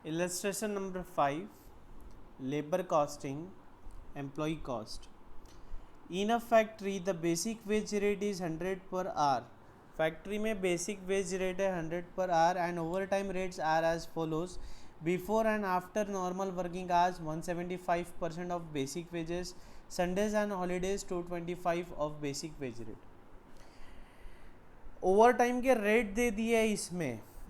Illustration number 5, labor costing, employee cost. In a factory, the basic wage rate is 100 per hour. Factory में basic wage rate है 100 per hour and over time rates are as follows. Before and after normal working hours 175% of basic wages, Sundays and holidays 225 of basic wage rate. Over time के rate दे दिए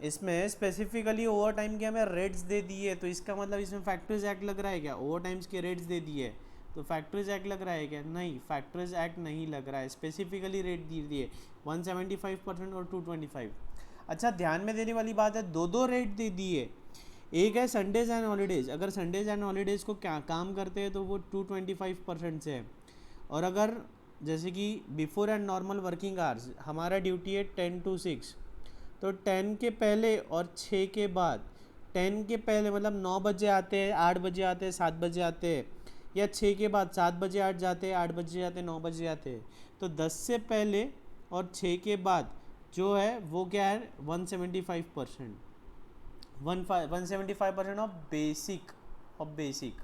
इसमें specifically over time के हमें rates दे दिए, तो इसका मतलब इसमें फैक्ट्रीज एक्ट लग रहा है क्या? ओवर टाइम्स के रेट्स दे दिए तो फैक्ट्रीज एक्ट लग रहा है क्या? नहीं, फैक्ट्रीज एक्ट नहीं लग रहा है. स्पेसिफिकली रेट दे दिए 175% और 225. अच्छा, ध्यान में देने वाली बात है, दो रेट दे दिए. एक है संडेज एंड हॉलीडेज. अगर संडेज एंड हॉलीडेज को क्या काम करते हैं तो वो 225% से है. और अगर जैसे कि before and normal working hours, हमारा ड्यूटी है 10 to 6, तो 10 के पहले और 6 के बाद. 10 के पहले मतलब 9 बजे आते हैं, 8 बजे आते हैं, 7 बजे आते हैं, या 6 के बाद 7 बजे 8 जाते हैं, 8 बजे जाते हैं, 9 बजे आते हैं. तो 10 से पहले और 6 के बाद जो है वो क्या है? 175%. 175% of basic.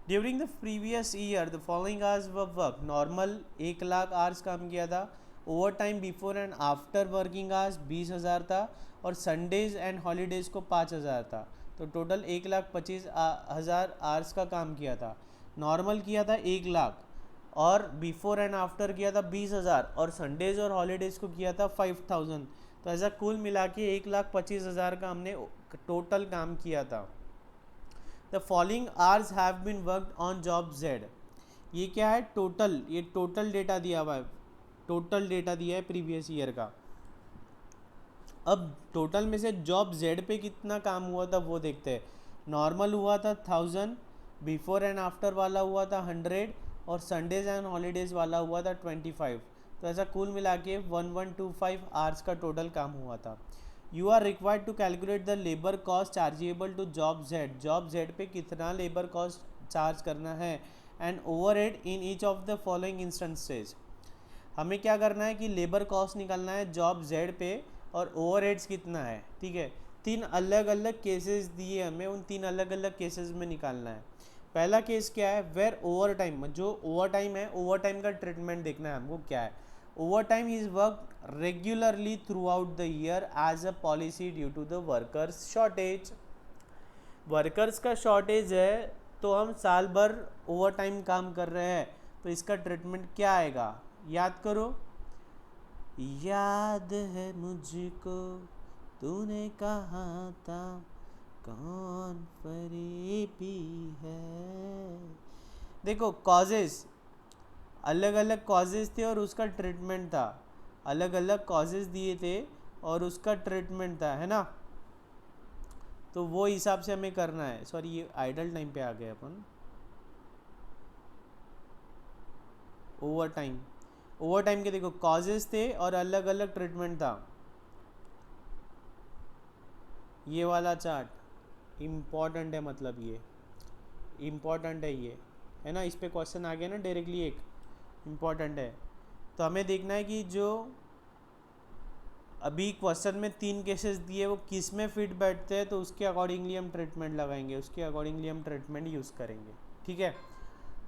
During the previous year the following hours were work. Normal 1,00,000 hours काम किया था. Over time before and after working hours 20,000 था, और संडेज एंड हॉलीडेज को 5,000 था. तो टोटल 1,25,000 आवर्स का काम किया था. नॉर्मल किया था 1,00,000, और बिफोर एंड आफ्टर किया था 20,000, और संडेज और हॉलीडेज को किया था 5,000. तो ऐसा कुल मिला के 1,25,000 का हमने टोटल काम किया था. The following hours have been worked on job Z. ये क्या है? टोटल. ये टोटल डेटा दिया हुआ है, टोटल डेटा दिया है प्रीवियस ईयर का. अब टोटल में से जॉब जेड पे कितना काम हुआ था वो देखते हैं. नॉर्मल हुआ था 1,000, बिफोर एंड आफ्टर वाला हुआ था 100, और संडेज एंड हॉलीडेज वाला हुआ था 25. तो ऐसा कुल मिला के 1125 आवर्स का टोटल काम हुआ था. You are required to calculate the labour cost chargeable to job Z. Job Z पे कितना लेबर कॉस्ट चार्ज करना है, and overhead in each of the following instances. हमें क्या करना है कि लेबर कॉस्ट निकालना है जॉब जेड पे, और ओवरहेड्स कितना है. ठीक है, 3 अलग अलग केसेस दिए हमें, उन 3 अलग अलग केसेस में निकालना है. पहला केस क्या है? Where over time. जो ओवर टाइम है, ओवर टाइम का ट्रीटमेंट देखना है हमको क्या है. Over time is work regularly throughout the year as a policy due to the workers shortage. Workers का शॉर्टेज है तो हम साल भर ओवर टाइम काम कर रहे हैं, तो इसका ट्रीटमेंट क्या आएगा? याद करो. याद है मुझको तूने कहा था कौन फरेबी है. देखो, कॉजेस अलग अलग कॉजेस थे और उसका ट्रीटमेंट था. अलग अलग कॉजेस दिए थे और उसका ट्रीटमेंट था, है ना. तो वो हिसाब से हमें करना है. सॉरी, ये आइडल टाइम पे आ गए अपन. ओवर टाइम के देखो कॉजेस थे और अलग अलग ट्रीटमेंट था. ये वाला चार्ट इम्पॉर्टेंट है, मतलब ये इम्पॉर्टेंट है, ये है ना. इस पे क्वेश्चन आ गया ना डायरेक्टली, एक इम्पॉर्टेंट है. तो हमें देखना है कि जो अभी क्वेश्चन में 3 केसेस दिए वो किस में फिट बैठते हैं, तो उसके अकॉर्डिंगली हम ट्रीटमेंट लगाएंगे, उसके अकॉर्डिंगली हम ट्रीटमेंट यूज़ करेंगे. ठीक है,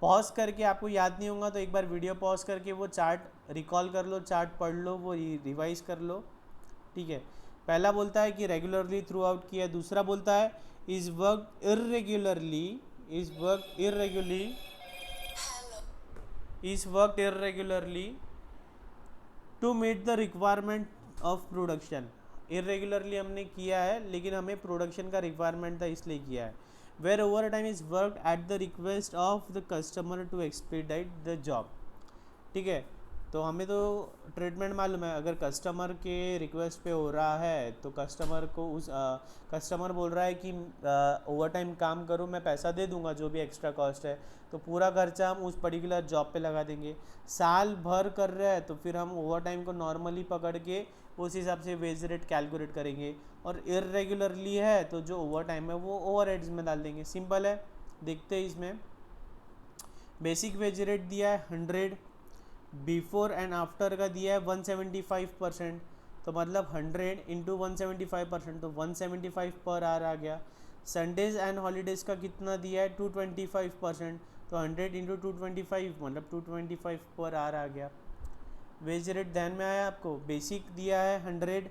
पॉज करके, आपको याद नहीं होगा तो एक बार वीडियो पॉज करके वो चार्ट रिकॉल कर लो, चार्ट पढ़ लो, वो रिवाइज कर लो. ठीक है, पहला बोलता है कि रेगुलरली थ्रू आउट किया. दूसरा बोलता है is work irregularly, is work irregularly, is work irregularly to meet the requirement of production. Irregularly हमने किया है लेकिन हमें प्रोडक्शन का रिक्वायरमेंट था इसलिए किया है. Where over time is work at the request of the customer to expedite the job. ठीक है, तो हमें तो ट्रीटमेंट मालूम है. अगर कस्टमर के रिक्वेस्ट पे हो रहा है तो कस्टमर को कस्टमर बोल रहा है कि ओवर टाइम काम करो, मैं पैसा दे दूंगा जो भी एक्स्ट्रा कॉस्ट है, तो पूरा खर्चा हम उस पर्टिकुलर जॉब पे लगा देंगे. साल भर कर रहे हैं तो फिर हम ओवर टाइम को नॉर्मली पकड़ के उस हिसाब से वेज रेट कैलकुलेट करेंगे. और इरेगुलरली है तो जो ओवर टाइम है वो ओवर हेड्स में डाल देंगे. सिंपल है. देखते हैं इसमें. बेसिक वेज रेट दिया है 100, बिफोर एंड आफ्टर का दिया है 175%, तो मतलब 100 इंटू 175%, तो 175 पर आवर आ गया. संडेज एंड हॉलीडेज़ का कितना दिया है 225%, तो 100 इंटू 225 मतलब 225 पर आवर आ गया। वेज रेट ध्यान में आया आपको? बेसिक दिया है 100,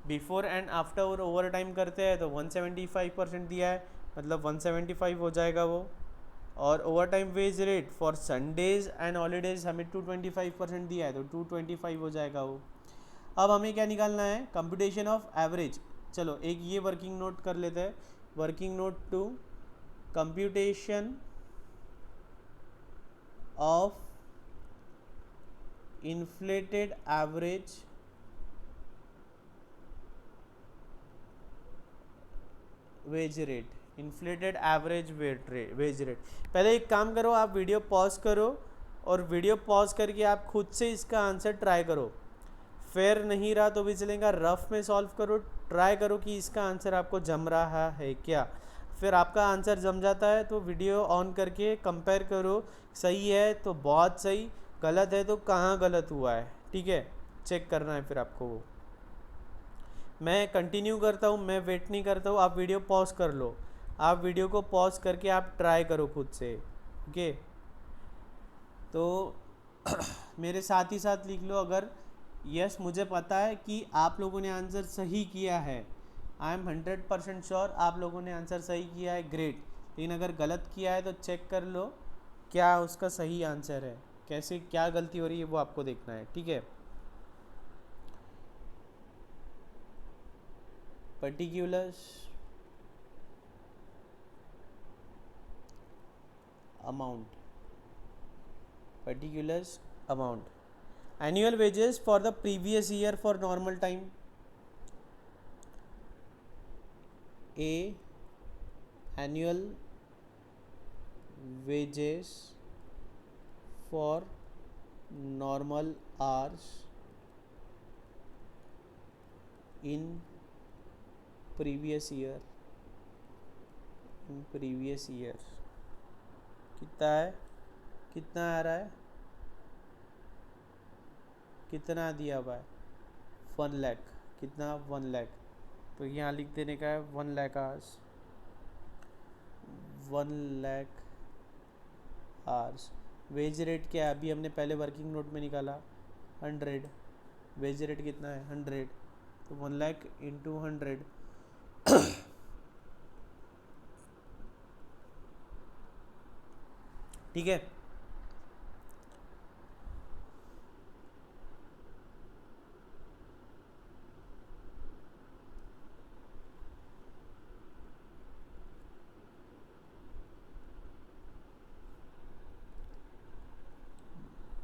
before and after over time करते हैं तो 175% दिया है, मतलब 175 हो जाएगा वो। और over time wage rate for Sundays and holidays हमें 225% दिया है, तो 225 हो जाएगा वो। अब हमें क्या निकालना है? Computation of average. चलो एक ये वर्किंग नोट कर लेते हैं। Working note to computation of inflated average wage rate, inflated average wage rate. पहले एक काम करो, आप वीडियो पॉज करो और वीडियो पॉज करके आप खुद से इसका आंसर ट्राई करो। फेयर नहीं रहा तो भी चलेगा, रफ में सॉल्व करो, ट्राई करो कि इसका आंसर आपको जम रहा है क्या। फिर आपका आंसर जम जाता है तो वीडियो ऑन करके कंपेयर करो, सही है तो बहुत सही, गलत है तो कहाँ गलत हुआ है, ठीक है, चेक करना है फिर आपको वो। मैं कंटिन्यू करता हूँ, मैं वेट नहीं करता हूँ, आप वीडियो पॉज कर लो, आप वीडियो को पॉज करके आप ट्राई करो खुद से, ओके। तो मेरे साथ ही साथ लिख लो, अगर यस मुझे पता है कि आप लोगों ने आंसर सही किया है, आई एम 100% श्योर आप लोगों ने आंसर सही किया है, ग्रेट। लेकिन अगर गलत किया है तो चेक कर लो क्या उसका सही आंसर है, कैसे क्या गलती हो रही है वो आपको देखना है, ठीक है। Particulars amount, particulars amount, annual wages for the previous year for normal time, a annual wages for normal hours in previous year, कितना है, कितना आ रहा है, कितना दिया हुआ है 1 लाख, कितना 1 लाख, तो यहाँ लिख देने का है 1 lakh hours, 1 lakh hours. Wage rate क्या है, अभी हमने पहले वर्किंग नोट में निकाला 100, वेज रेट कितना है 100, तो 1 लाख इंटू 100 ठीक है।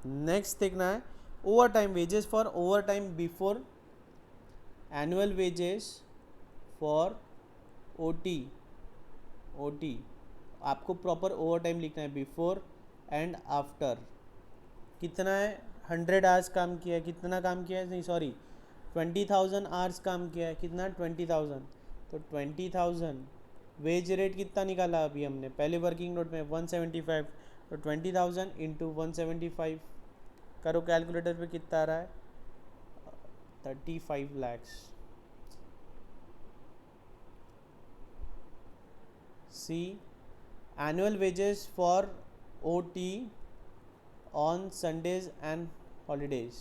नेक्स्ट देखना है over time wages for over time before, annual wages for OT, OT आपको प्रॉपर ओवर टाइम लिखना है, बिफोर एंड आफ्टर। कितना है 100 आवर्स काम किया है, कितना काम किया है, नहीं सॉरी 20,000 आवर्स काम किया है, कितना 20,000, तो 20,000 वेज रेट कितना निकाला अभी हमने पहले वर्किंग नोट में 175, तो 20,000 इंटू 175 करो कैलकुलेटर पे कितना आ रहा है 35 lakhs। C annual wages for OT on Sundays and holidays,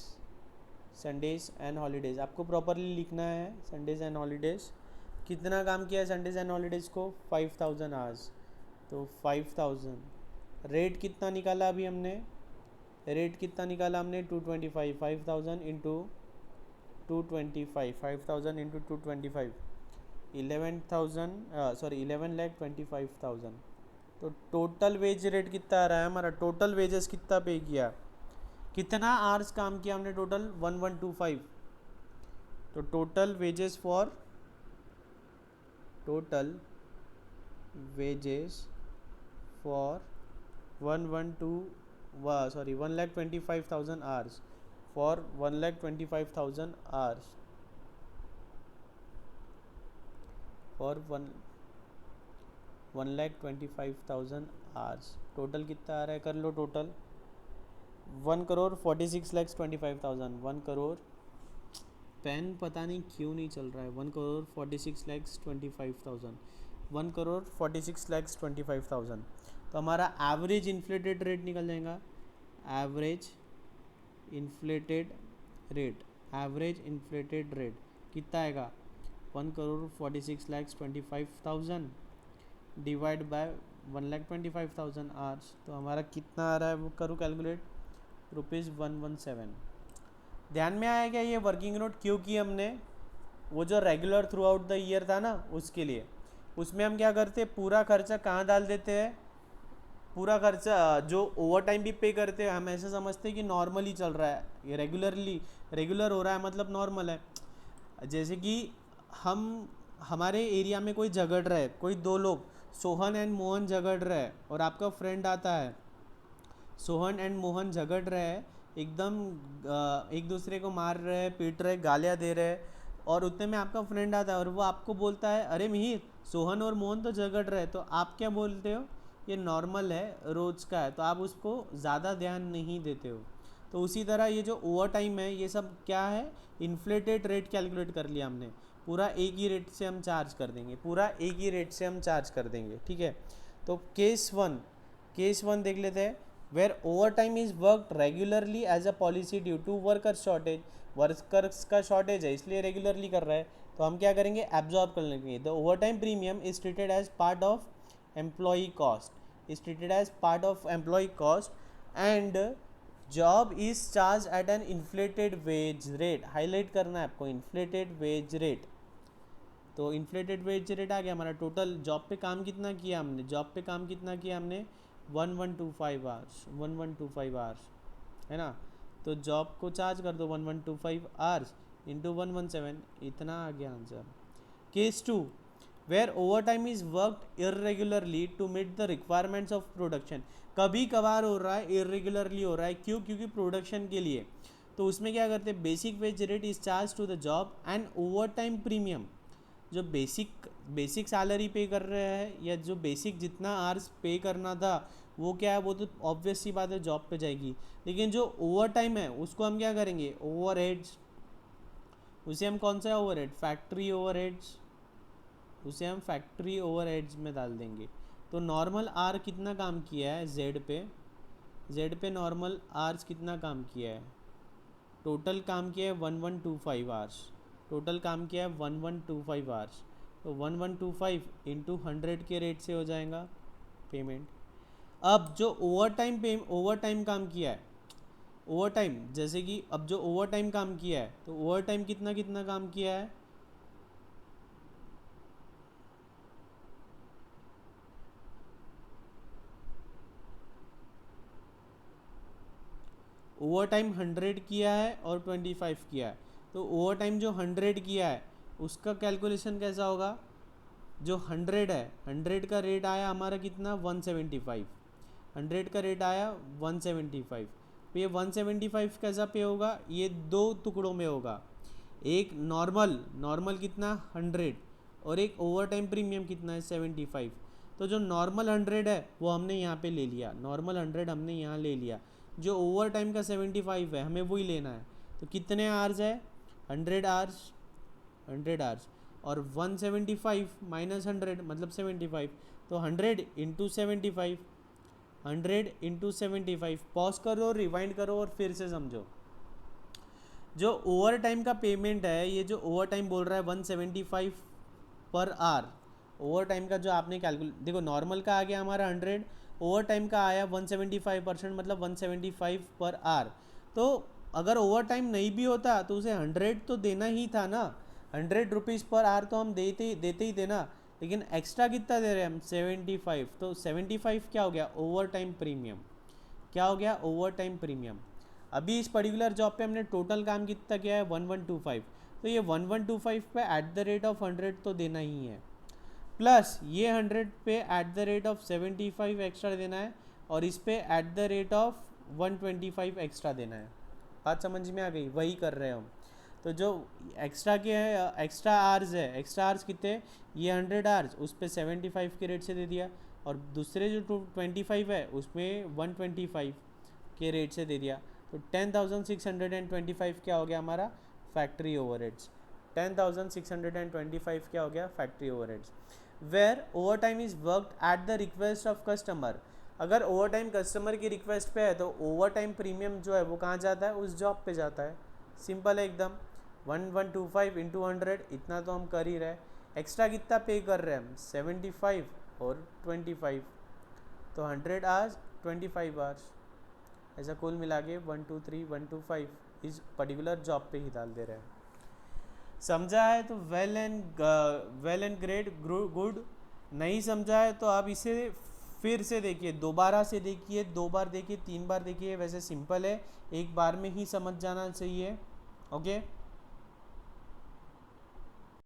Sundays and holidays आपको प्रॉपरली लिखना है, संडेज एंड हॉलीडेज कितना काम किया है संडेज एंड हॉलीडेज को 5,000 आवर्स, तो 5,000 रेट कितना निकाला अभी हमने, रेट कितना निकाला हमने 225, 5,000 इंटू 225, 5,000 इंटू 225 11,000 सॉरी 11,25,000। तो टोटल वेज रेट कितना आ रहा है हमारा, टोटल वेजेस कितना पे किया, कितना आवर्स काम किया हमने टोटल 1125, तो total wages for, total wages for 1,25,000 hours, for 1,25,000 hours, for 1,25,000 hours total कितना आ रहा है, कर लो टोटल 1,46,25,000, 1 करोड़, पेन पता नहीं क्यों नहीं चल रहा है, 1,46,25,000 1,46,25,000। तो हमारा एवरेज इन्फ्लेटेड रेट निकल जाएगा, average inflated rate, average inflated rate कितना आएगा 1,46,25,000 डिवाइड बाय 1,25,000 आवर्स। तो हमारा कितना आ रहा है वो करूँ कैलकुलेट, ₹117। ध्यान में आया क्या ये वर्किंग नोट क्यों की हमने, वो जो regular through out the year था ना उसके लिए। उसमें हम क्या करते हैं, पूरा खर्चा कहाँ डाल देते हैं, पूरा खर्चा जो ओवर टाइम भी पे करते हैं हम ऐसे समझते हैं कि नॉर्मली चल रहा है, ये रेगुलर हो रहा है मतलब नॉर्मल है। जैसे कि हम हमारे एरिया में कोई झगड़ रहा है, कोई दो लोग सोहन एंड मोहन झगड़ रहे हैं और आपका फ्रेंड आता है, सोहन एंड मोहन झगड़ रहे हैं एकदम, एक दूसरे को मार रहे हैं, पीट रहे, गालियाँ दे रहे हैं, और उतने में आपका फ्रेंड आता है और वो आपको बोलता है अरे मिहिर सोहन और मोहन तो झगड़ रहे हैं, तो आप क्या बोलते हो, ये नॉर्मल है, रोज का है, तो आप उसको ज़्यादा ध्यान नहीं देते हो। तो उसी तरह ये जो ओवर टाइम है ये सब क्या है, इन्फ्लेटेड रेट कैलकुलेट कर लिया हमने, पूरा एक ही रेट से हम चार्ज कर देंगे, पूरा एक ही रेट से हम चार्ज कर देंगे, ठीक है। तो केस वन देख लेते हैं, where over time is worked regularly as a policy due to worker shortage, workers का शॉर्टेज है इसलिए रेगुलरली कर रहा है, तो हम क्या करेंगे एब्जॉर्ब कर लेंगे। The over time premium is treated as part of employee cost, is treated as part of employee cost and job is charged at an inflated wage rate, highlight करना है आपको inflated wage rate। तो inflated wage rate आ गया हमारा, total job पे काम कितना किया हमने, जॉब पे काम कितना किया हमने 1125 आवर्स, 1125 आवर्स है ना। तो जॉब को चार्ज कर दो 1125 आवर्स इंटू 117, इतना आ गया answer. Case 2, where over time is worked irregularly to meet the requirements of production, कभी कभार हो रहा है, इरेगुलरली हो रहा है, क्यों, क्योंकि प्रोडक्शन के लिए। तो उसमें क्या करते हैं, basic wage rate is charge to the job and over time premium, जो बेसिक सैलरी पे कर रहे हैं या जो बेसिक जितना आवर्स पे करना था वो क्या है, वो तो ऑब्वियस सी बात है जॉब पे जाएगी, लेकिन जो ओवर टाइम है उसको हम क्या करेंगे ओवर हेड्स, उसे हम कौन सा over head, factory over heads, उसे हम फैक्ट्री ओवरहेड्स में डाल देंगे। तो नॉर्मल आर कितना काम किया है जेड पे नॉर्मल आर्स कितना काम किया है, टोटल काम किया है 1125 आवर्स, टोटल काम किया है 1125 आवर्स। तो 1125 इंटू 100 के रेट से हो जाएगा पेमेंट। अब जो ओवर टाइम काम किया है, ओवर टाइम जैसे कि अब जो ओवर टाइम काम किया है, तो ओवर टाइम कितना कितना काम किया है, ओवर टाइम 100 किया है और 25 किया है। तो ओवर टाइम जो 100 किया है उसका कैलकुलेशन कैसा होगा, जो 100 है 100 का रेट आया हमारा कितना 175, 100 का रेट आया 175, तो ये 175 कैसा पे होगा, ये दो टुकड़ों में होगा, एक नॉर्मल कितना 100 और एक ओवर टाइम प्रीमियम कितना है 75। तो जो नॉर्मल 100 है वो हमने यहाँ पे ले लिया, नॉर्मल 100 हमने यहाँ ले लिया, जो ओवर टाइम का 75 है हमें वही लेना है। तो कितने आवर्स है 100 आवर्स, 100 आवर्स और 175 माइनस 100 मतलब 75, तो 100 इंटू 75, 100 इंटू 75, पॉज करो रिवाइंड करो और फिर से समझो। जो ओवर टाइम का पेमेंट है, ये जो ओवर टाइम बोल रहा है 175 पर आवर, ओवर टाइम का जो आपने कैलकुलेट देखो, नॉर्मल का आ गया हमारा 100, ओवर टाइम का आया 175% मतलब 175 पर आवर। तो अगर ओवर टाइम नहीं भी होता तो उसे 100 तो देना ही था ना, 100 रुपीज़ पर आवर तो हम देते ही थे ना, लेकिन एक्स्ट्रा कितना दे रहे हैं हम 75, तो 75 क्या हो गया ओवर टाइम प्रीमियम, क्या हो गया ओवर टाइम प्रीमियम। अभी इस पर्टिकुलर जॉब पे हमने टोटल काम कितना किया है 1125, तो ये 1125 पे एट द रेट ऑफ 100 तो देना ही है, प्लस ये 100 पे at the rate of 75 extra देना है और इस पे at the rate of 125 extra देना है। बात समझ में आ गई, वही कर रहे हैं हम। तो जो एक्स्ट्रा के एक्स्ट्रा आवर्स है, एक्स्ट्रा आवर्स कितने, ये 100 आवर्स उस पर 75 के रेट से दे दिया और दूसरे जो 25 है उसमें 125 के रेट से दे दिया, तो 10,625 क्या हो गया हमारा फैक्ट्री ओवरहेड्स, 10,625 क्या हो गया factory overheads. Where over time is worked at the request of customer. अगर ओवर टाइम कस्टमर की रिक्वेस्ट पे है तो ओवर टाइम प्रीमियम जो है वो कहाँ जाता है, उस जॉब पे जाता है। सिंपल है एकदम। 1125 इंटू 100, इतना तो हम कर ही रहे। एक्स्ट्रा कितना पे कर रहे हैं हम, 75 और 25, तो 100 आवर्स 25 आवर्स, ऐसा कुल मिला के 123 125 इस पर्टिकुलर जॉब पे ही डाल दे रहे हैं। समझा है तो वेल एंड ग्रेट गुड। नहीं समझा है तो आप इसे फिर से देखिए, दोबारा से देखिए, 2 बार देखिए, 3 बार देखिए, वैसे सिंपल है, एक बार में ही समझ जाना चाहिए। ओके।